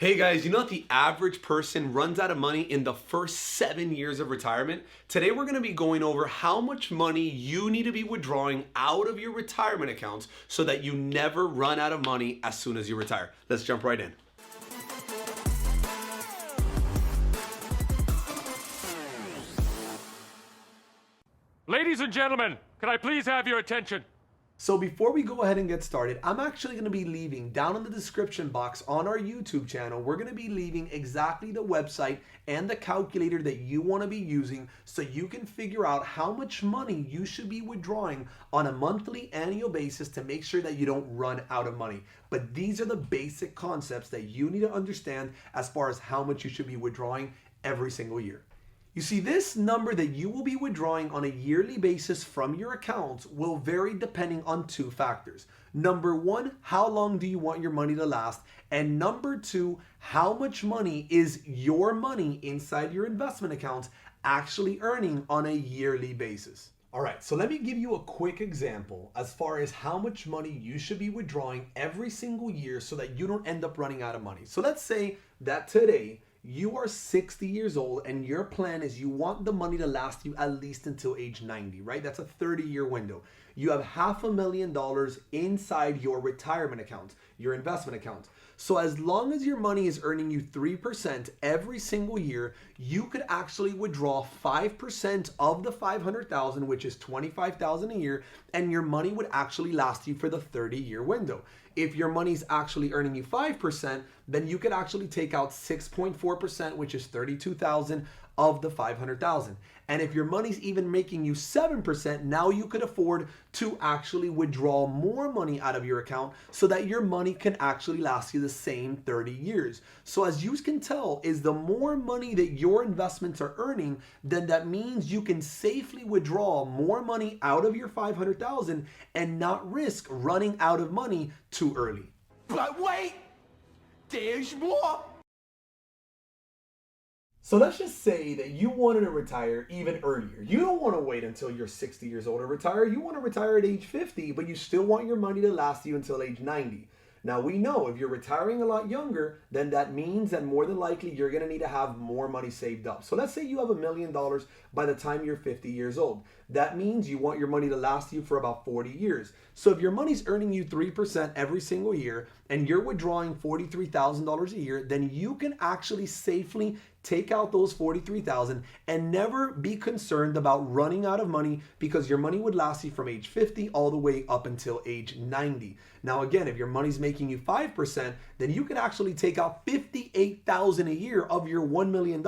Hey guys, you know that the average person runs out of money in the first 7 years of retirement? Today we're going to be going over how much money you need to be withdrawing out of your retirement accounts so that you never run out of money as soon as you retire. Let's jump right in. Ladies and gentlemen, can I please have your attention? So before we go ahead and get started, I'm actually going to be leaving down in the description box on our YouTube channel, we're going to be leaving exactly the website and the calculator that you want to be using so you can figure out how much money you should be withdrawing on a monthly, annual basis to make sure that you don't run out of money. But these are the basic concepts that you need to understand as far as how much you should be withdrawing every single year. You see, this number that you will be withdrawing on a yearly basis from your accounts will vary depending on two factors. Number one, how long do you want your money to last? And number two, how much money is your money inside your investment accounts actually earning on a yearly basis? All right, so let me give you a quick example as far as how much money you should be withdrawing every single year so that you don't end up running out of money. So let's say that today, you are 60 years old and your plan is you want the money to last you at least until age 90, right? That's a 30-year window. You have $500,000 inside your retirement account, your investment account. So as long as your money is earning you 3% every single year, you could actually withdraw 5% of the $500,000, which is $25,000 a year, and your money would actually last you for the 30-year window. If your money's actually earning you 5%, then you could actually take out 6.4%, which is $32,000 of the $500,000. And if your money's even making you 7%, now you could afford to actually withdraw more money out of your account so that your money can actually last you the same 30 years. So as you can tell, is the more money that your investments are earning, then that means you can safely withdraw more money out of your 500,000 and not risk running out of money too early. But wait, there's more. So let's just say that you wanted to retire even earlier. You don't want to wait until you're 60 years old to retire. You want to retire at age 50, but you still want your money to last you until age 90. Now we know if you're retiring a lot younger, then that means that more than likely you're going to need to have more money saved up. So let's say you have $1 million by the time you're 50 years old. That means you want your money to last you for about 40 years. So if your money's earning you 3% every single year and you're withdrawing $43,000 a year, then you can actually safely take out those $43,000 and never be concerned about running out of money because your money would last you from age 50 all the way up until age 90. Now again, if your money's making you 5%, then you can actually take out $58,000 a year of your $1 million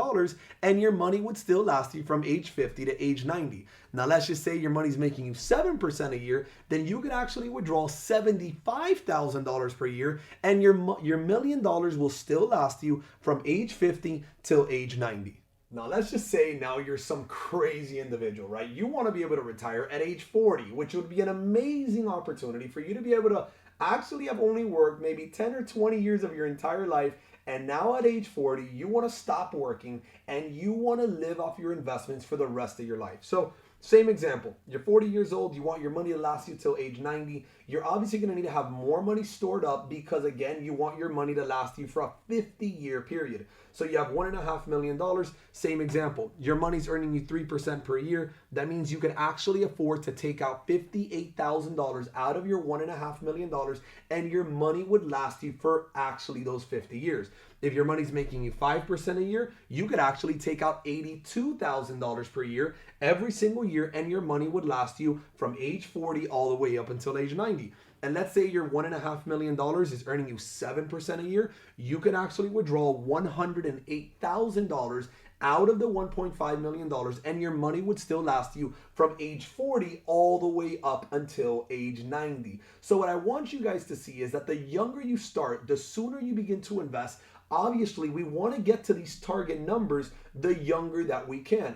and your money would still last you from age 50 to age 90. Now let's just say your money's making you 7% a year, then you could actually withdraw $75,000 per year and your $1 million will still last you from age 50 till age 90. Now let's just say now you're some crazy individual, right? You want to be able to retire at age 40, which would be an amazing opportunity for you to be able to actually have only worked maybe 10 or 20 years of your entire life. And now at age 40, you want to stop working and you want to live off your investments for the rest of your life. So same example, you're 40 years old, you want your money to last you till age 90. You're obviously going to need to have more money stored up because again, you want your money to last you for a 50-year period. So you have $1.5 million, same example. Your money's earning you 3% per year. That means you can actually afford to take out $58,000 out of your $1.5 million and your money would last you for actually those 50 years. If your money's making you 5% a year, you could actually take out $82,000 per year every single year and your money would last you from age 40 all the way up until age 90. And let's say your $1.5 million is earning you 7% a year, you can actually withdraw $108,000 out of the $1.5 million and your money would still last you from age 40 all the way up until age 90. So what I want you guys to see is that the younger you start, the sooner you begin to invest. Obviously, we want to get to these target numbers the younger that we can.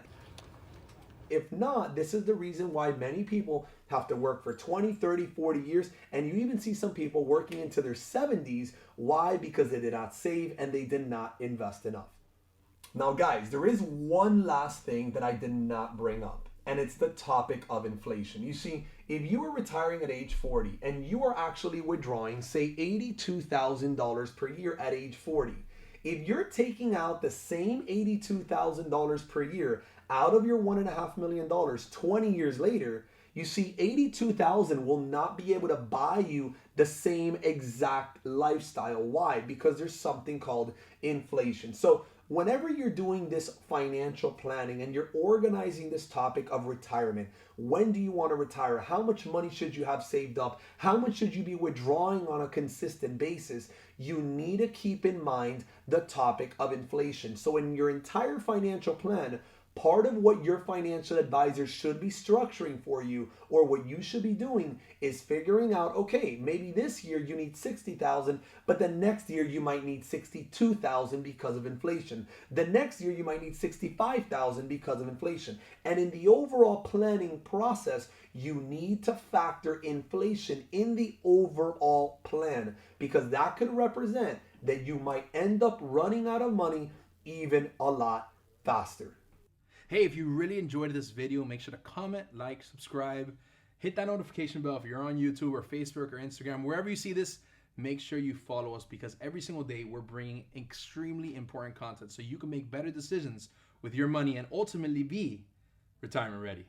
If not, this is the reason why many people have to work for 20, 30, 40 years. And you even see some people working into their 70s. Why? Because they did not save and they did not invest enough. Now, guys, there is one last thing that I did not bring up, and it's the topic of inflation. You see, if you are retiring at age 40 and you are actually withdrawing, say, $82,000 per year at age 40, If you're taking out the same $82,000 per year out of your $1.5 million 20 years later, you see 82,000 will not be able to buy you the same exact lifestyle. Why? Because there's something called inflation. So whenever you're doing this financial planning and you're organizing this topic of retirement, when do you want to retire? How much money should you have saved up? How much should you be withdrawing on a consistent basis? You need to keep in mind the topic of inflation. So in your entire financial plan, part of what your financial advisor should be structuring for you, or what you should be doing, is figuring out, okay, maybe this year you need 60,000, but the next year you might need 62,000 because of inflation. The next year you might need 65,000 because of inflation. And in the overall planning process, you need to factor inflation in the overall plan, because that could represent that you might end up running out of money even a lot faster. Hey, if you really enjoyed this video, make sure to comment, like, subscribe, hit that notification bell if you're on YouTube or Facebook or Instagram. Wherever you see this, make sure you follow us, because every single day we're bringing extremely important content so you can make better decisions with your money and ultimately be retirement ready.